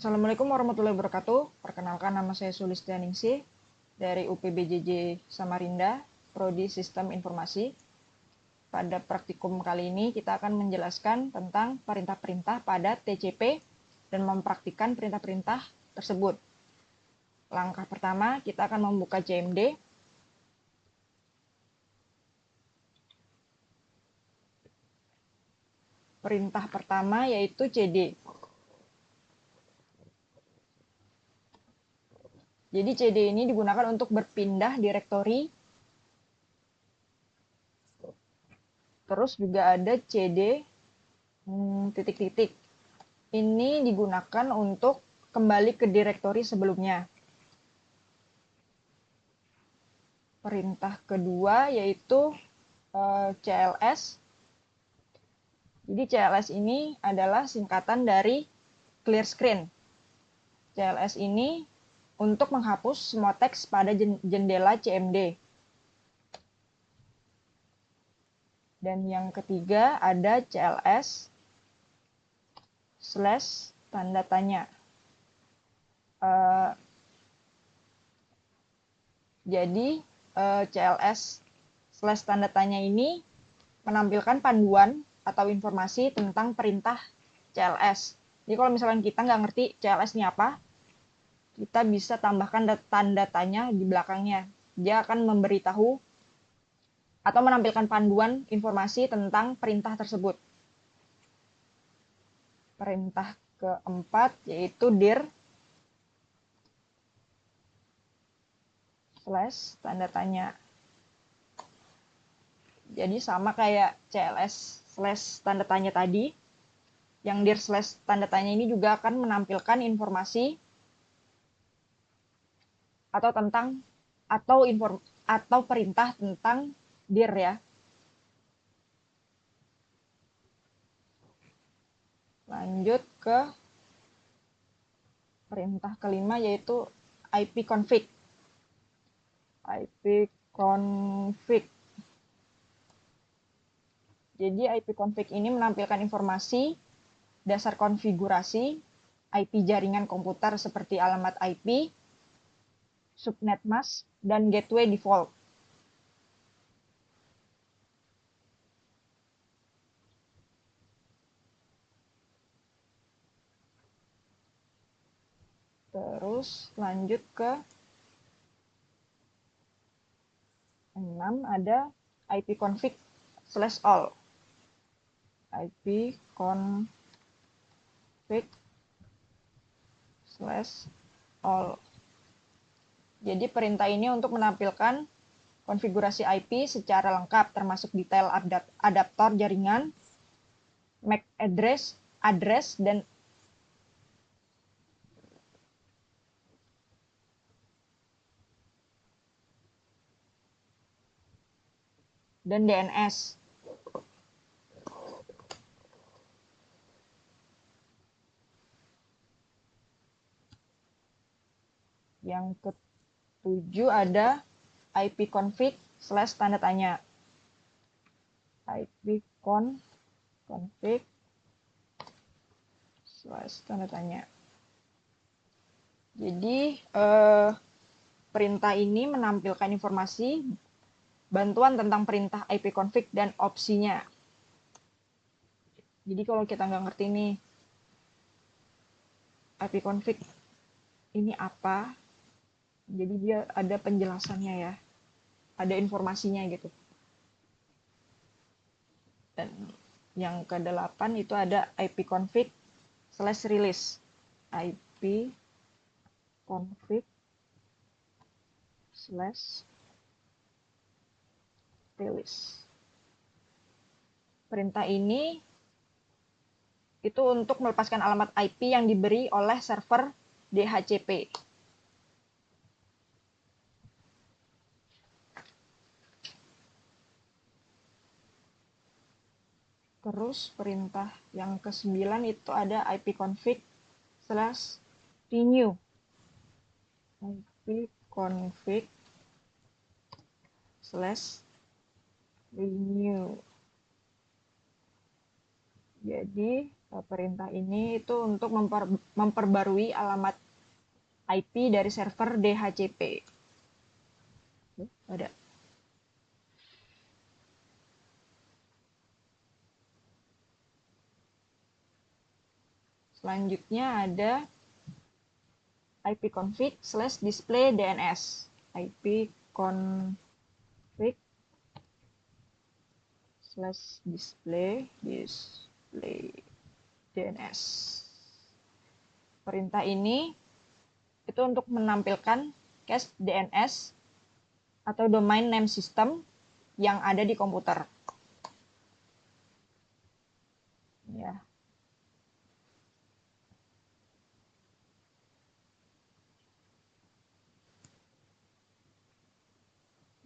Assalamualaikum warahmatullahi wabarakatuh. Perkenalkan, nama saya Sulistianingsih dari UPBJJ Samarinda, Prodi Sistem Informasi. Pada praktikum kali ini kita akan menjelaskan tentang perintah-perintah pada TCP dan mempraktikkan perintah-perintah tersebut. Langkah pertama, kita akan membuka CMD. Perintah pertama yaitu CD. Jadi CD ini digunakan untuk berpindah direktori. Terus juga ada CD titik-titik. Ini digunakan untuk kembali ke direktori sebelumnya. Perintah kedua yaitu CLS. Jadi CLS ini adalah singkatan dari clear screen. CLS ini untuk menghapus semua teks pada jendela CMD. Dan yang ketiga ada CLS / tanda tanya. Jadi CLS / tanda tanya ini menampilkan panduan atau informasi tentang perintah CLS. Jadi kalau misalkan kita nggak ngerti CLS ini apa, kita bisa tambahkan tanda tanya di belakangnya. Dia akan memberitahu atau menampilkan panduan informasi tentang perintah tersebut. Perintah keempat yaitu dir / tanda tanya. Jadi sama kayak CLS / tanda tanya tadi, yang dir / tanda tanya ini juga akan menampilkan informasi atau perintah tentang dir ya. Lanjut ke perintah kelima yaitu ipconfig. ipconfig. Jadi ipconfig ini menampilkan informasi dasar konfigurasi IP jaringan komputer seperti alamat IP, subnet mask, dan gateway default. Terus lanjut ke 6 ada ipconfig/all. ipconfig/all. Jadi perintah ini untuk menampilkan konfigurasi IP secara lengkap termasuk detail adaptor jaringan, MAC address dan DNS. Yang ketujuh ada ipconfig/ tanda tanya. ipconfig/ tanda tanya. Jadi perintah ini menampilkan informasi bantuan tentang perintah ipconfig dan opsinya. Jadi kalau kita nggak ngerti nih ipconfig ini apa, jadi dia ada penjelasannya ya, ada informasinya gitu. Dan yang ke-8 itu ada ipconfig/release. ipconfig/release. Perintah ini itu untuk melepaskan alamat IP yang diberi oleh server DHCP. Terus perintah yang ke-9 itu ada ipconfig/renew. ipconfig/renew. Jadi Perintah ini itu untuk memperbarui alamat IP dari server DHCP. Ada. Selanjutnya ada ipconfig/display DNS. ipconfig/display DNS. Perintah ini itu untuk menampilkan cache DNS atau domain name system yang ada di komputer. Ya.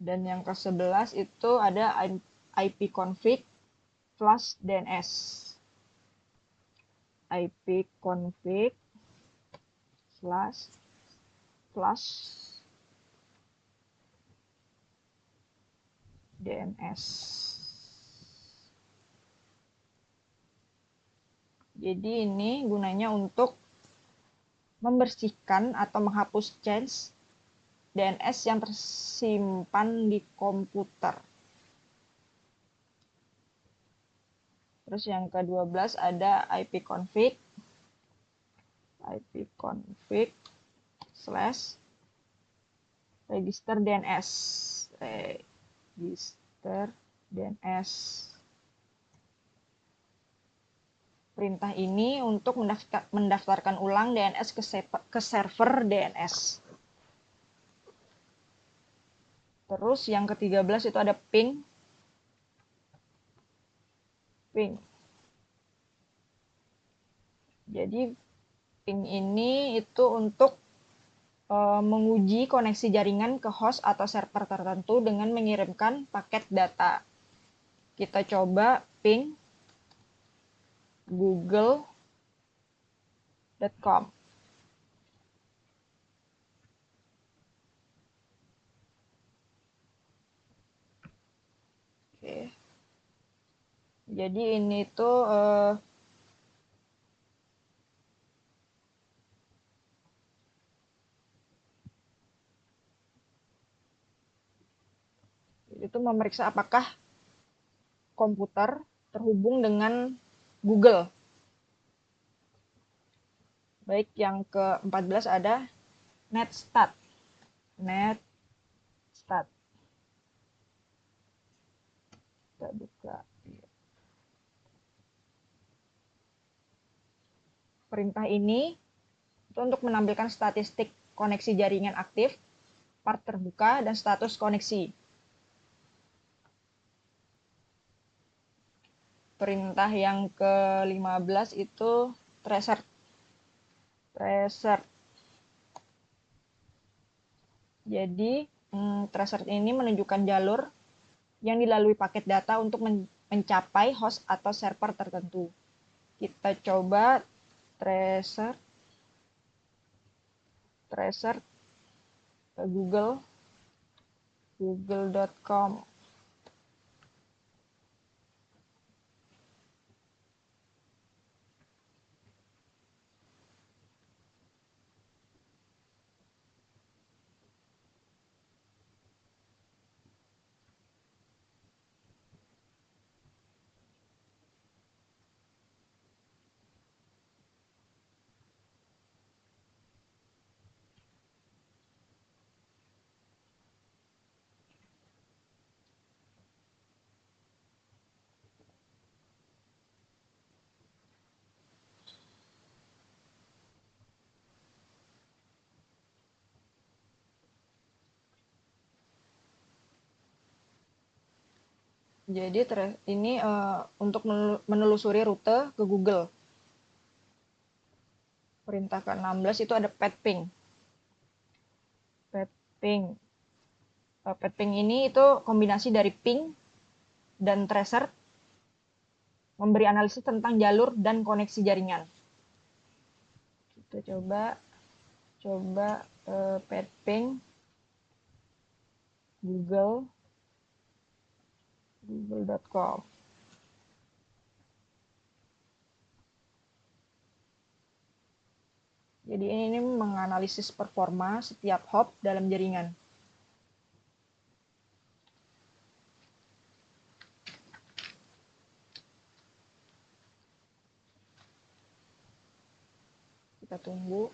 Dan yang ke-11 itu ada ipconfig/DNS. ipconfig/DNS. Jadi ini gunanya untuk membersihkan atau menghapus change DNS yang tersimpan di komputer. Terus yang ke-12 ada ipconfig/register DNS. Register DNS. Perintah ini untuk mendaftarkan ulang DNS ke server DNS. Terus yang ke-13 itu ada ping. Jadi ping ini itu untuk menguji koneksi jaringan ke host atau server tertentu dengan mengirimkan paket data. Kita coba ping google.com. Oke. Jadi ini tuh itu memeriksa apakah komputer terhubung dengan Google. Baik, yang ke-14 ada netstat. Kita buka. Perintah ini itu untuk menampilkan statistik koneksi jaringan aktif, part terbuka, dan status koneksi. Perintah yang ke-15 itu tracer. Jadi, tracer ini menunjukkan jalur yang dilalui paket data untuk mencapai host atau server tertentu. Kita coba tracer ke google.com. Jadi ini untuk menelusuri rute ke Google. Perintah ke-16 itu ada petping. Petping ini itu kombinasi dari ping dan tracer, memberi analisis tentang jalur dan koneksi jaringan. Kita coba petping google.com. Jadi ini menganalisis performa setiap hop dalam jaringan. Kita tunggu.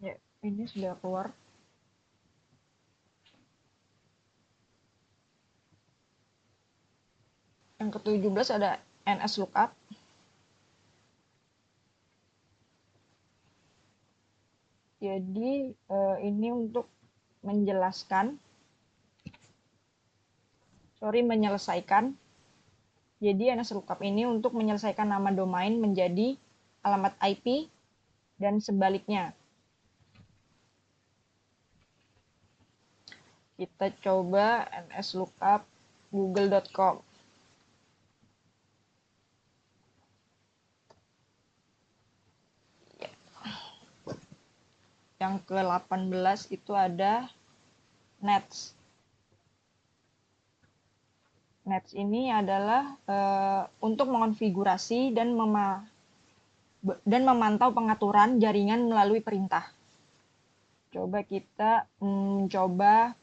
Ya, ini sudah keluar. Yang ke-17 ada NS lookup. Jadi ini untuk menyelesaikan. Jadi NS lookup ini untuk menyelesaikan nama domain menjadi alamat IP dan sebaliknya. Kita coba NS lookup google.com. Yang ke-18 itu ada Nets. Nets ini adalah untuk mengonfigurasi dan memantau pengaturan jaringan melalui perintah. Coba kita mencoba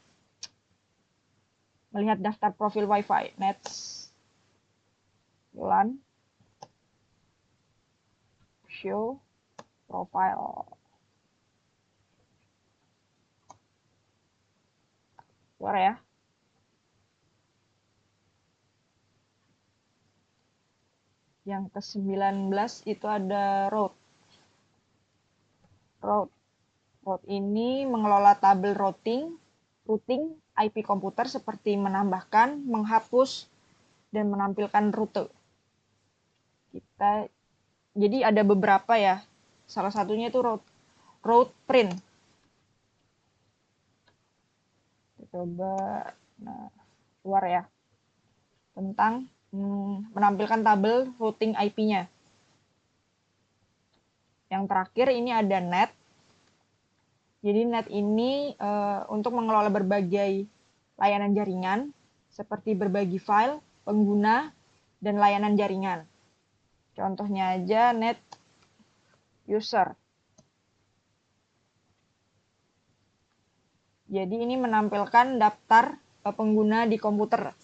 melihat daftar profil Wi-Fi. Nets LAN show profile. Keluar ya. Yang ke-19 itu ada route. Route ini mengelola tabel routing IP komputer seperti menambahkan, menghapus, dan menampilkan rute. Jadi ada beberapa ya. Salah satunya itu route print. Kita coba keluar ya. Tentang menampilkan tabel routing IP-nya. Yang terakhir ini ada net. Jadi net ini untuk mengelola berbagai layanan jaringan seperti berbagi file, pengguna, dan layanan jaringan. Contohnya aja net user. Jadi ini menampilkan daftar pengguna di komputer.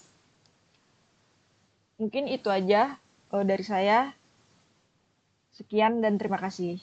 Mungkin itu aja dari saya. Sekian dan terima kasih.